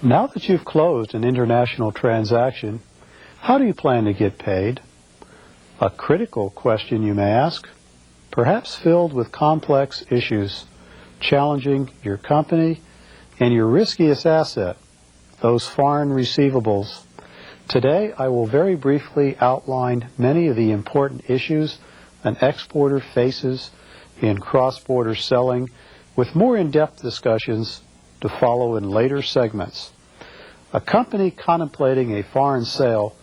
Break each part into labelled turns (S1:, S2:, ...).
S1: Now that you've closed an international transaction, how do you plan to get paid? A critical question, you may ask, perhaps filled with complex issues challenging your company and your riskiest asset, those foreign receivables. Today, I will very briefly outline many of the important issues an exporter faces in cross-border selling, with more in-depth discussions to follow in later segments. A company contemplating a foreign sale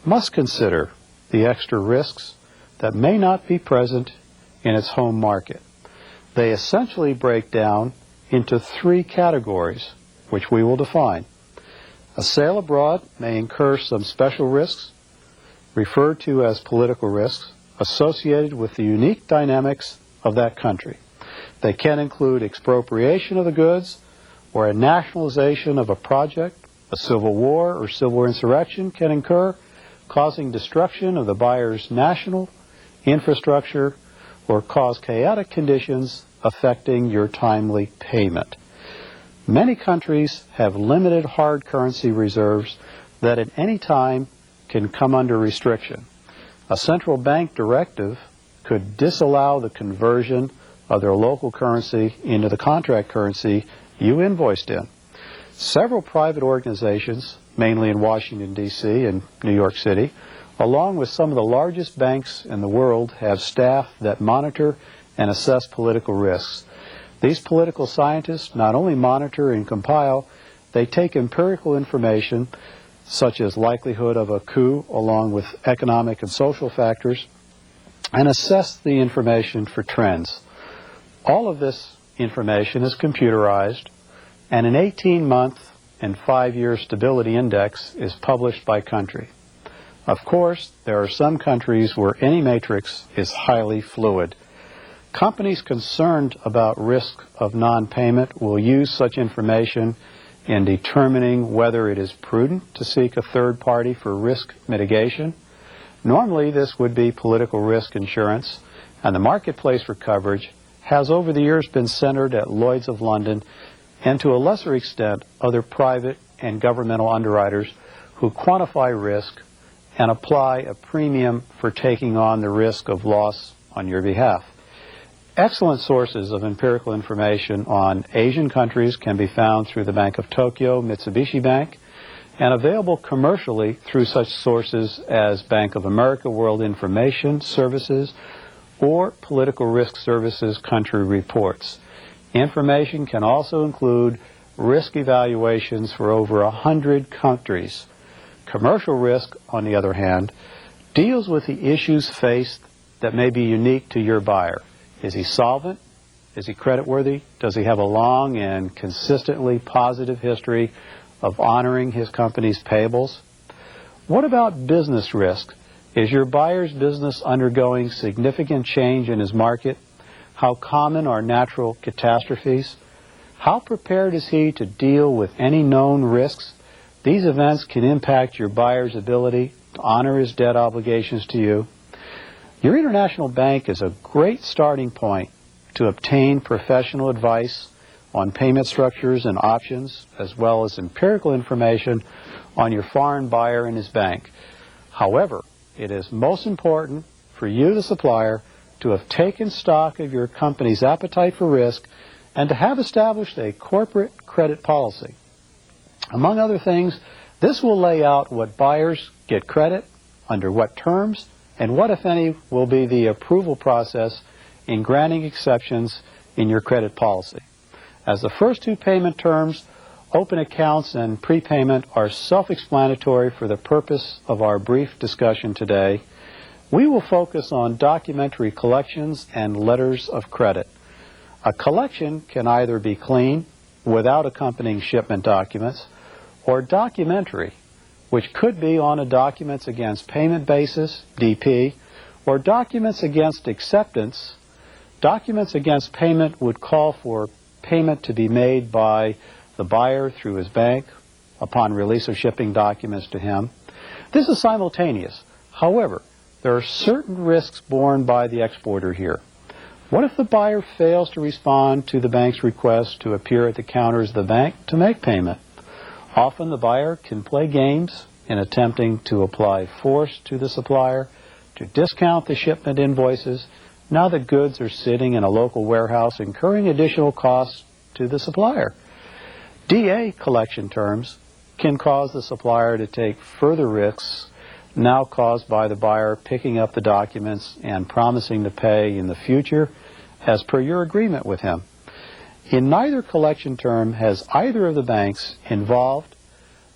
S1: must consider the extra risks that may not be present in its home market. They essentially break down into three categories, which we will define. A sale abroad may incur some special risks, referred to as political risks, associated with the unique dynamics of that country. They can include expropriation of the goods or a nationalization of a project. A civil war or civil insurrection can occur, causing destruction of the buyer's national infrastructure or cause chaotic conditions affecting your timely payment. Many countries have limited hard currency reserves that at any time can come under restriction. A central bank directive could disallow the conversion of their local currency into the contract currency you invoiced in. Several private organizations, mainly in Washington, D.C. and New York City, along with some of the largest banks in the world, have staff that monitor and assess political risks. These political scientists not only monitor and compile, they take empirical information, such as likelihood of a coup, along with economic and social factors, and assess the information for trends. All of this information is computerized, and an 18-month and 5-year stability index is published by country. Of course, there are some countries where any matrix is highly fluid. Companies concerned about risk of non-payment will use such information in determining whether it is prudent to seek a third party for risk mitigation. Normally, this would be political risk insurance, and the marketplace for coverage has over the years been centered at Lloyd's of London and to a lesser extent other private and governmental underwriters who quantify risk and apply a premium for taking on the risk of loss on your behalf. Excellent sources of empirical information on Asian countries can be found through the Bank of Tokyo, Mitsubishi Bank, and available commercially through such sources as Bank of America World Information Services or Political Risk Services country reports. Information can also include risk evaluations for over 100 countries. Commercial risk, on the other hand, deals with the issues faced that may be unique to your buyer. Is he solvent? Is he creditworthy? Does he have a long and consistently positive history of honoring his company's payables? What about business risk? Is your buyer's business undergoing significant change in his market? How common are natural catastrophes? How prepared is he to deal with any known risks? These events can impact your buyer's ability to honor his debt obligations to you. Your international bank is a great starting point to obtain professional advice on payment structures and options, as well as empirical information on your foreign buyer and his bank. However, it is most important for you, the supplier, to have taken stock of your company's appetite for risk and to have established a corporate credit policy. Among other things, this will lay out what buyers get credit, under what terms, and what, if any, will be the approval process in granting exceptions in your credit policy. As the first two payment terms, open accounts and prepayment, are self-explanatory for the purpose of our brief discussion today, we will focus on documentary collections and letters of credit. A collection can either be clean, without accompanying shipment documents, or documentary, which could be on a documents against payment basis, DP, or documents against acceptance. Documents against payment would call for payment to be made by the buyer through his bank upon release of shipping documents to him. This is simultaneous. However, there are certain risks borne by the exporter here. What if the buyer fails to respond to the bank's request to appear at the counters of the bank to make payment? Often the buyer can play games in attempting to apply force to the supplier to discount the shipment invoices now that goods are sitting in a local warehouse incurring additional costs to the supplier. DA collection terms can cause the supplier to take further risks now caused by the buyer picking up the documents and promising to pay in the future as per your agreement with him. In neither collection term has either of the banks involved,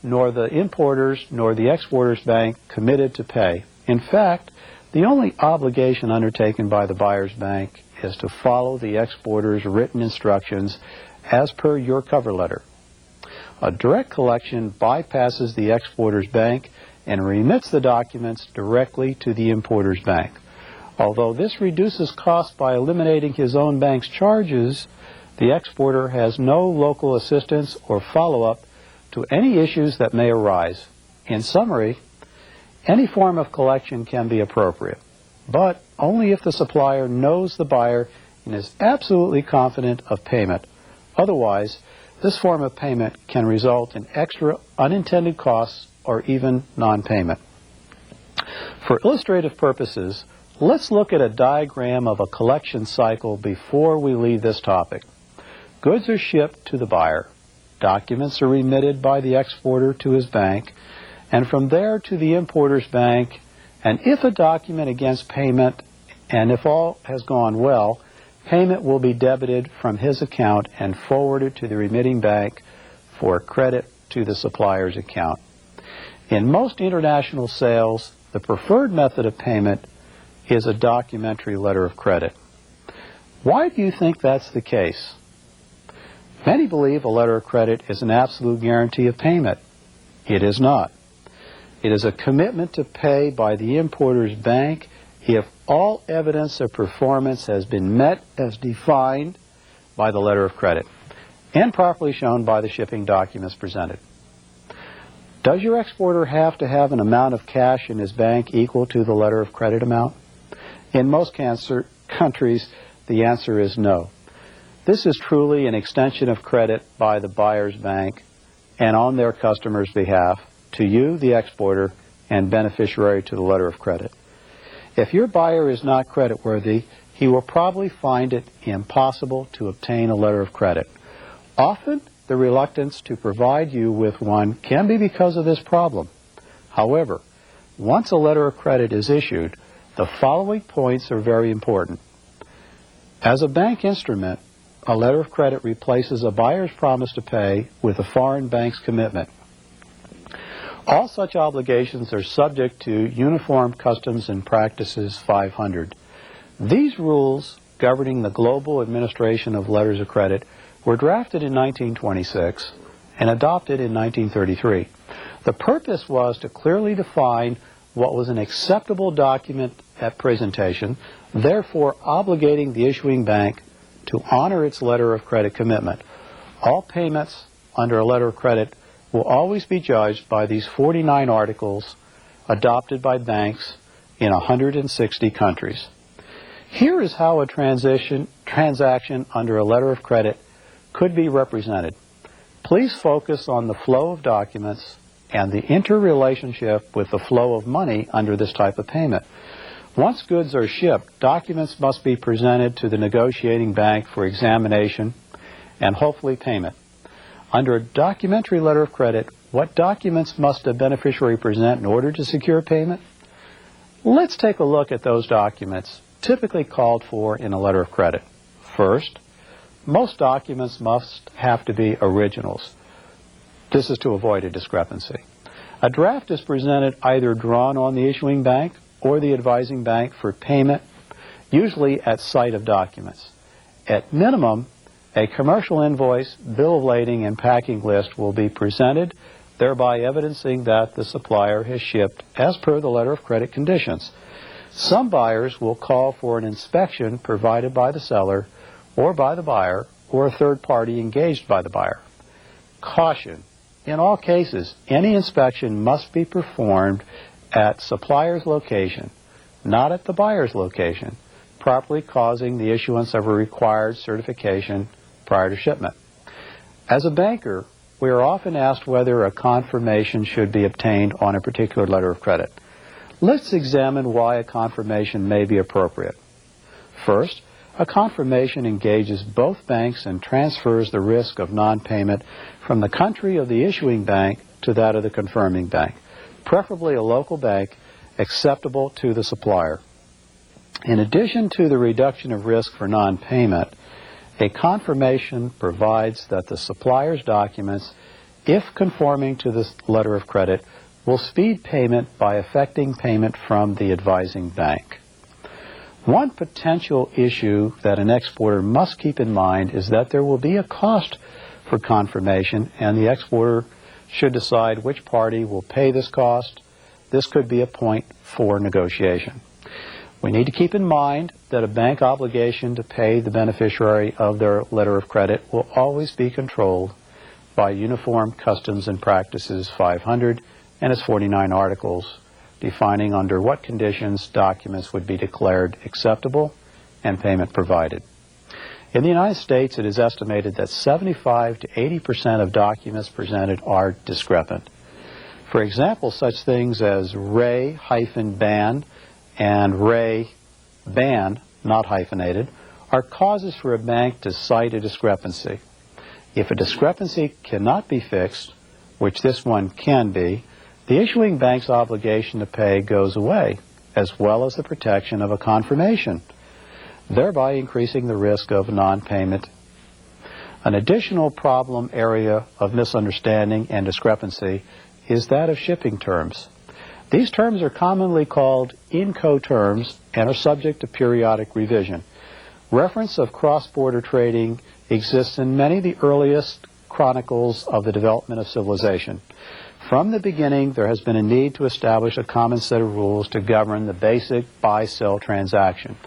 S1: nor the importers nor the exporters bank committed to pay. In fact, the only obligation undertaken by the buyer's bank is to follow the exporter's written instructions as per your cover letter. A direct collection bypasses the exporter's bank and remits the documents directly to the importer's bank. Although this reduces costs by eliminating his own bank's charges, the exporter has no local assistance or follow-up to any issues that may arise. In summary, any form of collection can be appropriate, but only if the supplier knows the buyer and is absolutely confident of payment. Otherwise, this form of payment can result in extra unintended costs or even non-payment. For illustrative purposes, let's look at a diagram of a collection cycle before we leave this topic. Goods are shipped to the buyer. Documents are remitted by the exporter to his bank, and from there to the importer's bank, and if a document against payment, and if all has gone well, payment will be debited from his account and forwarded to the remitting bank for credit to the supplier's account. In most international sales, the preferred method of payment is a documentary letter of credit. Why do you think that's the case? Many believe a letter of credit is an absolute guarantee of payment. It is not. It is a commitment to pay by the importer's bank if all evidence of performance has been met as defined by the letter of credit and properly shown by the shipping documents presented. Does your exporter have to have an amount of cash in his bank equal to the letter of credit amount? In most countries, the answer is no. This is truly an extension of credit by the buyer's bank and on their customer's behalf to you, the exporter, and beneficiary to the letter of credit. If your buyer is not creditworthy, he will probably find it impossible to obtain a letter of credit. Often, the reluctance to provide you with one can be because of this problem. However, once a letter of credit is issued, the following points are very important. As a bank instrument, a letter of credit replaces a buyer's promise to pay with a foreign bank's commitment. All such obligations are subject to Uniform Customs and Practices 500. These rules governing the global administration of letters of credit were drafted in 1926 and adopted in 1933. The purpose was to clearly define what was an acceptable document at presentation, therefore obligating the issuing bank to honor its letter of credit commitment. All payments under a letter of credit will always be judged by these 49 articles adopted by banks in 160 countries. Here is how a transaction under a letter of credit could be represented. Please focus on the flow of documents and the interrelationship with the flow of money under this type of payment. Once goods are shipped, documents must be presented to the negotiating bank for examination and hopefully payment. Under a documentary letter of credit, what documents must a beneficiary present in order to secure payment? Let's take a look at those documents typically called for in a letter of credit. First, most documents must have to be originals. This is to avoid a discrepancy. A draft is presented either drawn on the issuing bank or the advising bank for payment, usually at sight of documents. At minimum, a commercial invoice, bill of lading, and packing list will be presented, thereby evidencing that the supplier has shipped as per the letter of credit conditions. Some buyers will call for an inspection provided by the seller or by the buyer or a third party engaged by the buyer. Caution: in all cases, any inspection must be performed at supplier's location, not at the buyer's location, properly causing the issuance of a required certification prior to shipment. As a banker, we are often asked whether a confirmation should be obtained on a particular letter of credit. Let's examine why a confirmation may be appropriate. First, a confirmation engages both banks and transfers the risk of non-payment from the country of the issuing bank to that of the confirming bank, preferably a local bank acceptable to the supplier. In addition to the reduction of risk for non-payment, a confirmation provides that the supplier's documents, if conforming to this letter of credit, will speed payment by effecting payment from the advising bank. One potential issue that an exporter must keep in mind is that there will be a cost for confirmation, and the exporter should decide which party will pay this cost. This could be a point for negotiation. We need to keep in mind that a bank obligation to pay the beneficiary of their letter of credit will always be controlled by Uniform Customs and Practices 500 and its 49 articles, defining under what conditions documents would be declared acceptable and payment provided. In the United States, it is estimated that 75 to 80% of documents presented are discrepant. For example, such things as Ray-ban and Ray-ban, not hyphenated, are causes for a bank to cite a discrepancy. If a discrepancy cannot be fixed, which this one can be, the issuing bank's obligation to pay goes away, as well as the protection of a confirmation, thereby increasing the risk of non-payment. An additional problem area of misunderstanding and discrepancy is that of shipping terms. These terms are commonly called Incoterms and are subject to periodic revision. Reference of cross-border trading exists in many of the earliest chronicles of the development of civilization. From the beginning, there has been a need to establish a common set of rules to govern the basic buy-sell transaction.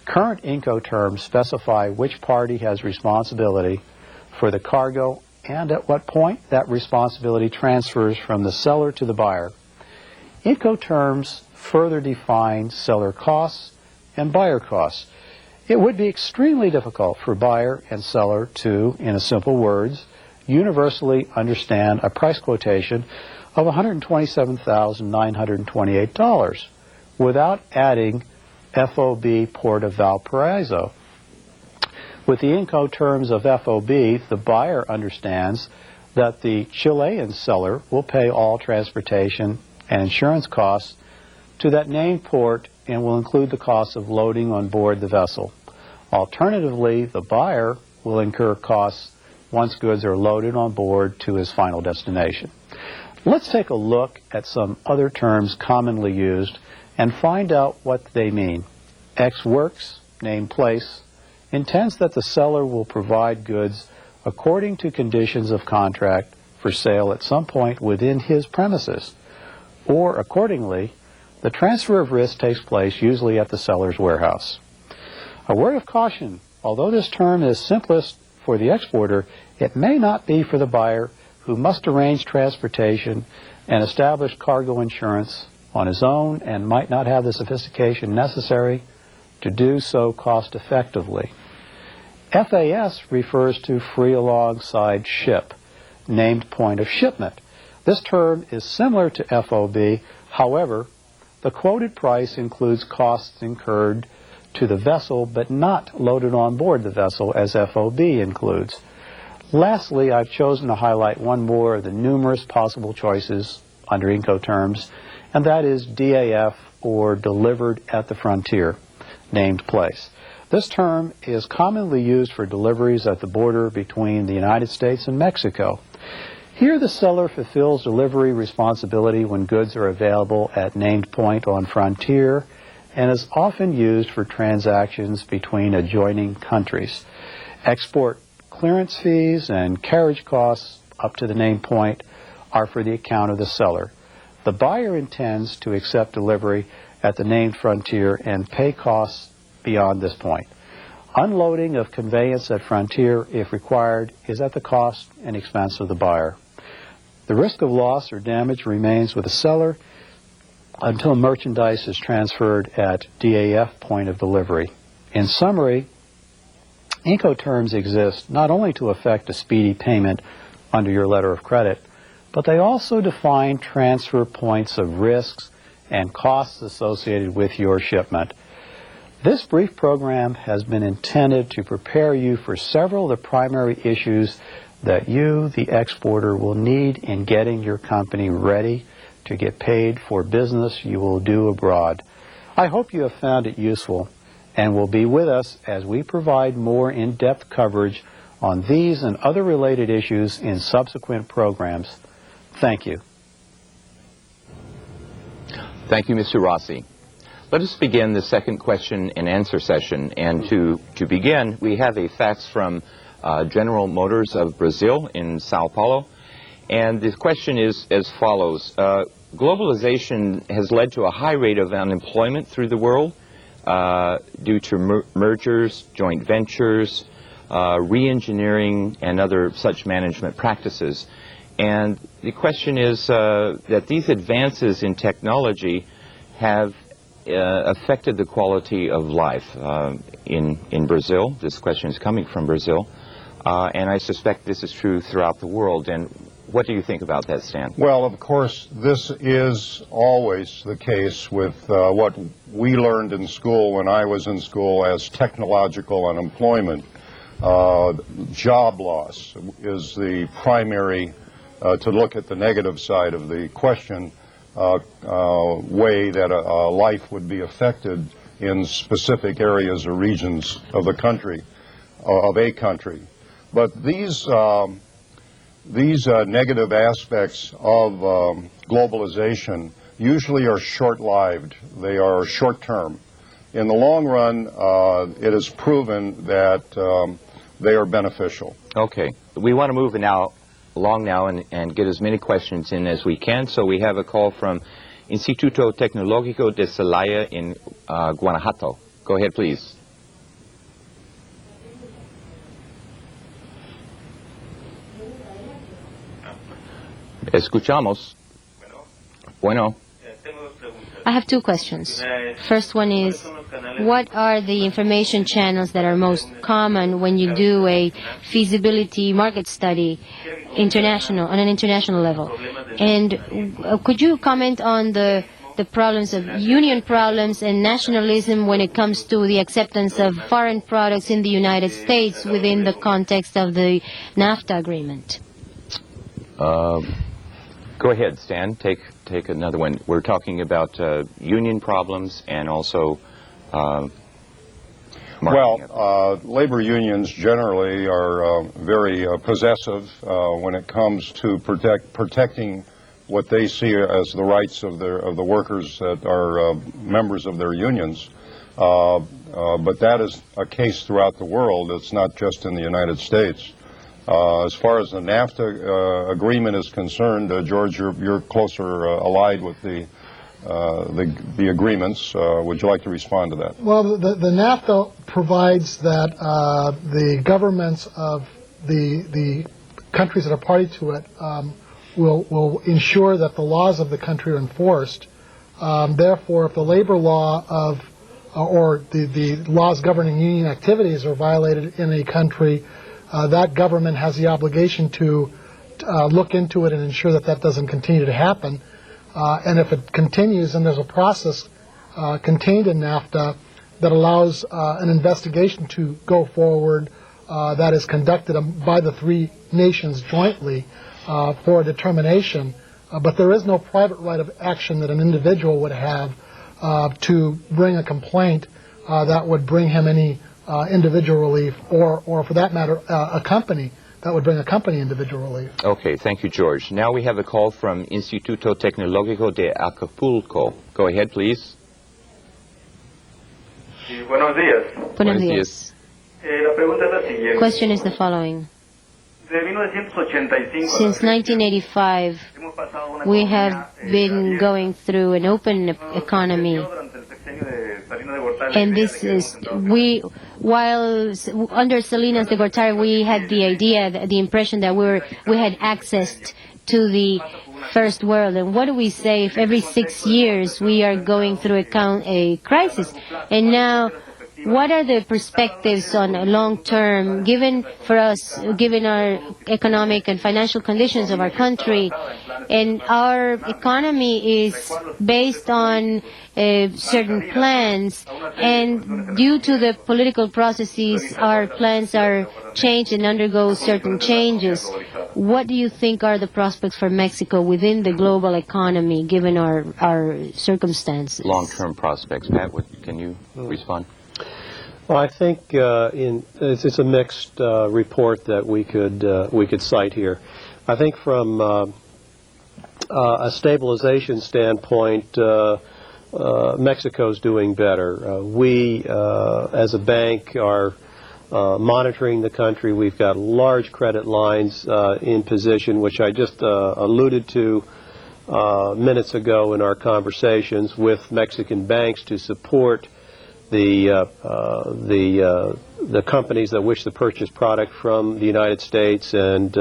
S1: Current Incoterms specify which party has responsibility for the cargo and at what point that responsibility transfers from the seller to the buyer. Incoterms further define seller costs and buyer costs. It would be extremely difficult for buyer and seller to, in simple words, universally understand a price quotation of $127,928 without adding FOB Port of Valparaiso. With the Incoterms of FOB, the buyer understands that the Chilean seller will pay all transportation and insurance costs to that named port and will include the cost of loading on board the vessel. Alternatively, the buyer will incur costs once goods are loaded on board to his final destination. Let's take a look at some other terms commonly used and find out what they mean. Ex works, named place, intends that the seller will provide goods according to conditions of contract for sale at some point within his premises, or accordingly, the transfer of risk takes place usually at the seller's warehouse. A word of caution, although this term is simplest for the exporter, it may not be for the buyer, who must arrange transportation and establish cargo insurance on his own and might not have the sophistication necessary to do so cost effectively. FAS refers to free alongside ship, named point of shipment. This term is similar to FOB, however, the quoted price includes costs incurred to the vessel but not loaded on board the vessel as FOB includes. Lastly, I've chosen to highlight one more of the numerous possible choices under Incoterms, and that is DAF, or delivered at the frontier, named place. This term is commonly used for deliveries at the border between the United States and Mexico. Here the seller fulfills delivery responsibility when goods are available at named point on frontier and is often used for transactions between adjoining countries. Export clearance fees and carriage costs up to the named point are for the account of the seller. The buyer intends to accept delivery at the named frontier and pay costs beyond this point. Unloading of conveyance at frontier, if required, is at the cost and expense of the buyer. The risk of loss or damage remains with the seller until merchandise is transferred at DAF point of delivery. In summary, Incoterms exist not only to effect a speedy payment under your letter of credit, but they also define transfer points of risks and costs associated with your shipment. This brief program has been intended to prepare you for several of the primary issues that you, the exporter, will need in getting your company ready to get paid for business you will do abroad. I hope you have found it useful and will be with us as we provide more in-depth coverage on these and other related issues in subsequent programs. Thank you.
S2: Thank you, Mr. Rossi. Let us begin the second question and answer session. And to begin, we have a fax from General Motors of Brazil in Sao Paulo. And the question is as follows. Globalization has led to a high rate of unemployment through the world due to mergers, joint ventures, re-engineering, and other such management practices. And the question is that these advances in technology have affected the quality of life in Brazil. This question is coming from Brazil. And I suspect this is true throughout the world. And what do you think about that, Stan?
S3: Well, of course, this is always the case with what we learned in school when I was in school as technological unemployment. Job loss is the primary, to look at the negative side of the question, way that a life would be affected in specific areas or regions of the country, of a country. But these negative aspects of globalization usually are short-lived. They are short-term. In the long run, it is proven that they are beneficial.
S2: Okay. We want to move along now and get as many questions in as we can. So we have a call from Instituto Tecnológico de Celaya in Guanajuato. Go ahead, please. Escuchamos. Bueno.
S4: I have two questions. First one is, what are the information channels that are most common when you do a feasibility market study on an international level? And could you comment on the problems of union problems and nationalism when it comes to the acceptance of foreign products in the United States within the context of the NAFTA agreement?
S2: Go ahead, Stan. Take another one. We're talking about union problems and also
S3: labor unions generally are very possessive when it comes to protecting what they see as the rights of the workers that are members of their unions. But that is a case throughout the world. It's not just in the United States. As far as the NAFTA agreement is concerned, George, you're closer allied with the agreements. Would you like to respond to that?
S5: Well, the NAFTA provides that the governments of the countries that are party to it will ensure that the laws of the country are enforced. Therefore, if the labor law or the laws governing union activities are violated in a country, that government has the obligation to look into it and ensure that that doesn't continue to happen. And if it continues, then there's a process contained in NAFTA that allows an investigation to go forward that is conducted by the three nations jointly for a determination. But there is no private right of action that an individual would have to bring a complaint that would bring him any individual relief, or for that matter, a company that would bring a company individual relief.
S2: Okay, thank you, George. Now we have a call from Instituto Tecnológico de Acapulco. Go ahead, please.
S6: Sí, buenos días.
S4: Buenos días.
S6: La pregunta es la siguiente.
S4: Question is the following. Since 1985, we have been going through an open economy. And this is, while under Salinas de Gortari, we had the idea, the impression that we had access to the first world. And what do we say if every 6 years we are going through a crisis? And now what are the perspectives on a long term, given our economic and financial conditions of our country, and our economy is based on certain plans, and due to the political processes, our plans are changed and undergo certain changes. What do you think are the prospects for Mexico within the global economy, given our circumstances?
S2: Long-term prospects. Pat, can you respond?
S7: Well, I think it's a mixed report that we could cite here. I think from a stabilization standpoint, Mexico's doing better. We, as a bank, are monitoring the country. We've got large credit lines in position, which I just alluded to minutes ago in our conversations with Mexican banks to support the companies that wish to purchase product from the United States and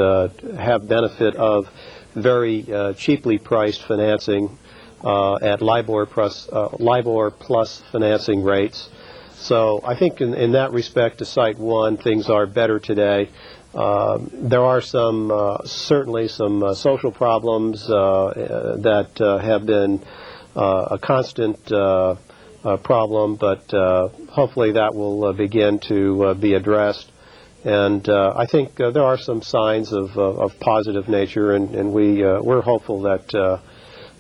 S7: have benefit of very cheaply priced financing at LIBOR plus financing rates. So I think in that respect, to cite one, things are better today. There are certainly some social problems that have been a constant problem, but hopefully that will begin to be addressed. And I think there are some signs of positive nature, and we're hopeful that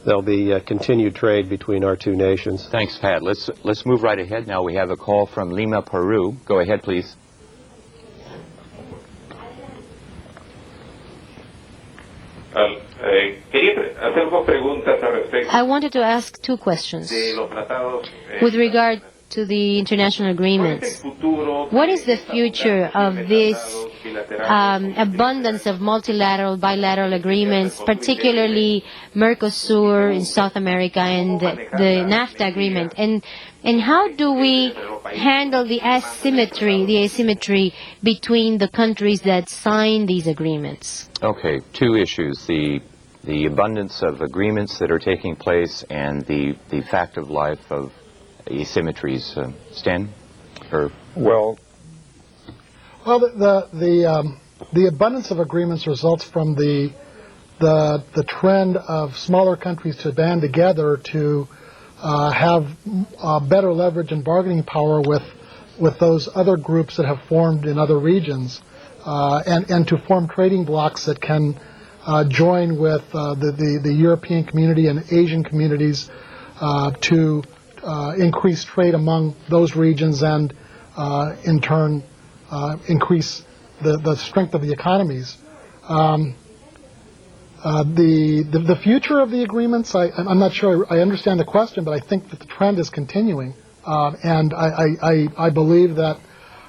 S7: there'll be continued trade between our two nations.
S2: Thanks, Pat. Let's move right ahead now. We have a call from Lima, Peru. Go ahead, please.
S4: I wanted to ask two questions with regard to the international agreements. What is the future of this abundance of multilateral, bilateral agreements, particularly Mercosur in South America and the NAFTA agreement? And how do we handle the asymmetry between the countries that sign these agreements?
S2: Okay, two issues. The abundance of agreements that are taking place and the fact of life of asymmetries. Stan?
S5: Well, the abundance of agreements results from the trend of smaller countries to band together to have better leverage and bargaining power with those other groups that have formed in other regions, and to form trading blocs that can join with the European community and Asian communities to increase trade among those regions and in turn increase the strength of the economies. The future of the agreements, I'm not sure I understand the question, but I think that the trend is continuing, and I believe that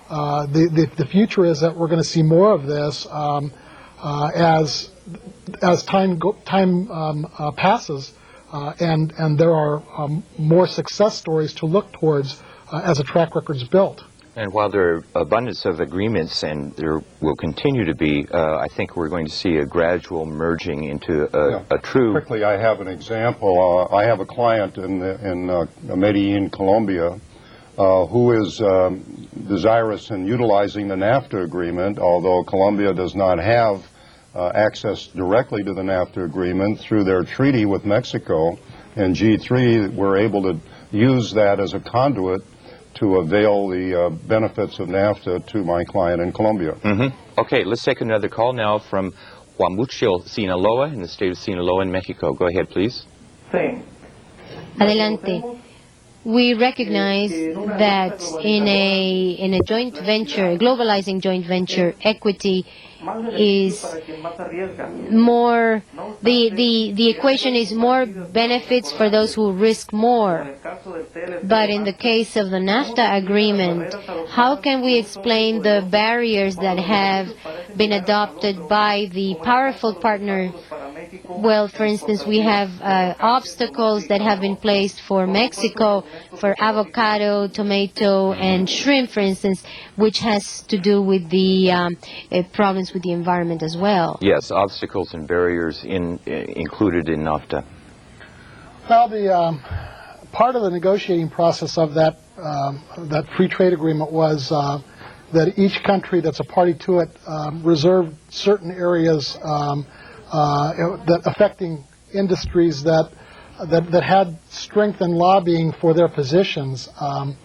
S5: the future is that we're going to see more of this as time passes, and there are more success stories to look towards as a track record's built.
S2: And while there are abundance of agreements, and there will continue to be, I think we're going to see a gradual merging into a true...
S3: Quickly, I have an example. I have a client in Medellin, Colombia, who is desirous in utilizing the NAFTA agreement, although Colombia does not have access directly to the NAFTA agreement. Through their treaty with Mexico and G3, we're able to use that as a conduit to avail the benefits of NAFTA to my client in Colombia.
S2: Mm-hmm. Okay, let's take another call now from Huamuchil, Sinaloa, in the state of Sinaloa in Mexico. Go ahead, please.
S4: Adelante. We recognize that in a joint venture, a globalizing joint venture, equity is more, the equation is more benefits for those who risk more. But in the case of the NAFTA agreement, how can we explain the barriers that have been adopted by the powerful partner? Well, for instance, we have obstacles that have been placed for Mexico for avocado, tomato, and shrimp, for instance, which has to do with the problems with the environment as well.
S2: Yes, obstacles and barriers included in NAFTA.
S5: Well, part of the negotiating process of that free trade agreement was that each country that's a party to it reserved certain areas that affecting industries that had strength in lobbying for their positions. And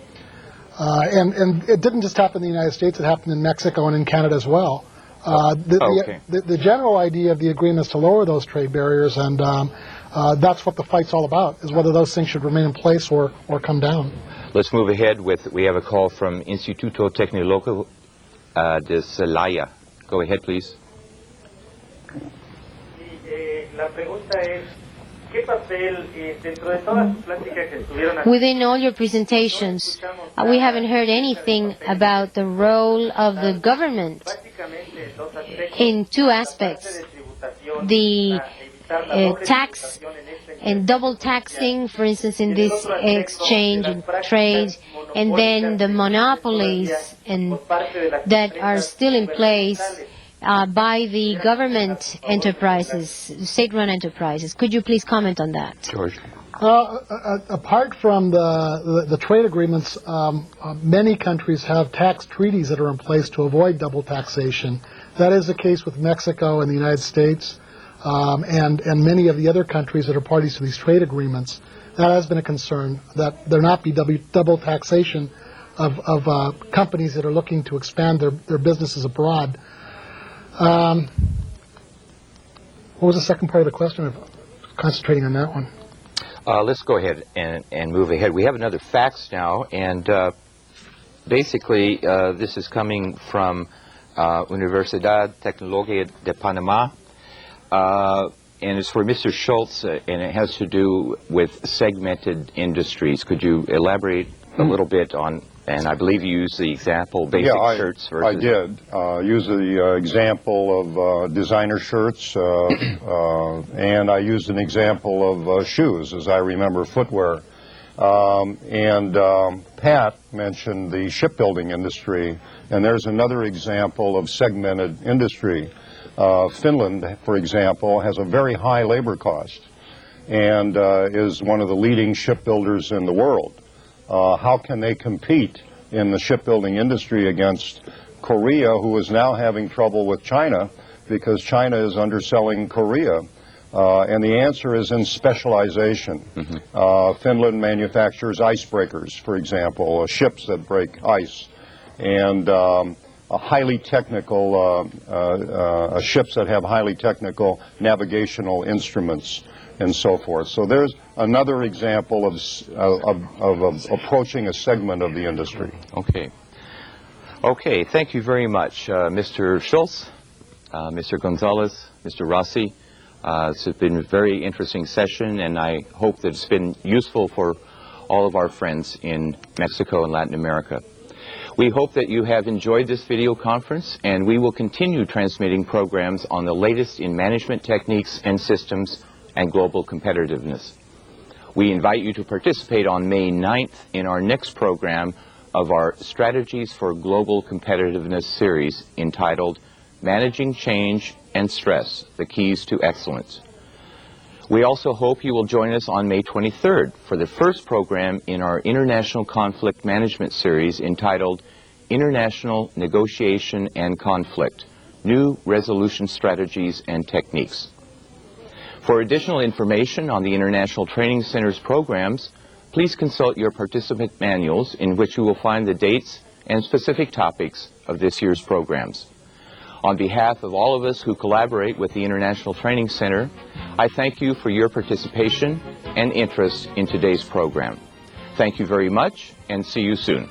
S5: it didn't just happen in the United States, it happened in Mexico and in Canada as well. The general idea of the agreement is to lower those trade barriers, and that's what the fight's all about, is whether those things should remain in place or come down.
S2: Let's move ahead we have a call from Instituto Tecnológico de Celaya. Go ahead, please.
S4: Within all your presentations, we haven't heard anything about the role of the government in two aspects. The tax and double taxing, for instance, in this exchange and trade, and then the monopolies that are still in place by the government enterprises, state-run enterprises. Could you please comment on that?
S2: George.
S5: Apart from the trade agreements, many countries have tax treaties that are in place to avoid double taxation. That is the case with Mexico and the United States, and many of the other countries that are parties to these trade agreements. That has been a concern, that there not be double taxation of companies that are looking to expand their businesses abroad. What was the second part of the question? I'm concentrating on that one.
S2: Let's go ahead and move ahead. We have another fax now, and basically this is coming from Universidad Tecnológica de Panamá, and it's for Mr. Schultz, and it has to do with segmented industries. Could you elaborate a little bit on, and I believe you used the example, basic shirts versus...
S3: I did. Use the example of designer shirts, and I used an example of shoes, as I remember footwear. Pat mentioned the shipbuilding industry, and there's another example of segmented industry. Finland, for example, has a very high labor cost and is one of the leading shipbuilders in the world. How can they compete in the shipbuilding industry against Korea, who is now having trouble with China because China is underselling Korea? And the answer is in specialization. Finland manufactures icebreakers, for example, ships that break ice, and highly technical ships that have highly technical navigational instruments and so forth. So there's another example of approaching a segment of the industry.
S2: Okay. Okay, thank you very much, Mr. Schultz, Mr. Gonzalez, Mr. Rossi. This has been a very interesting session, and I hope that it's been useful for all of our friends in Mexico and Latin America. We hope that you have enjoyed this video conference, and we will continue transmitting programs on the latest in management techniques and systems and global competitiveness. We invite you to participate on May 9th in our next program of our Strategies for Global Competitiveness series entitled Managing Change and Stress, the Keys to Excellence. We also hope you will join us on May 23rd for the first program in our International Conflict Management series entitled International Negotiation and Conflict, New Resolution Strategies and Techniques. For additional information on the International Training Center's programs, please consult your participant manuals in which you will find the dates and specific topics of this year's programs. On behalf of all of us who collaborate with the International Training Center, I thank you for your participation and interest in today's program. Thank you very much, and see you soon.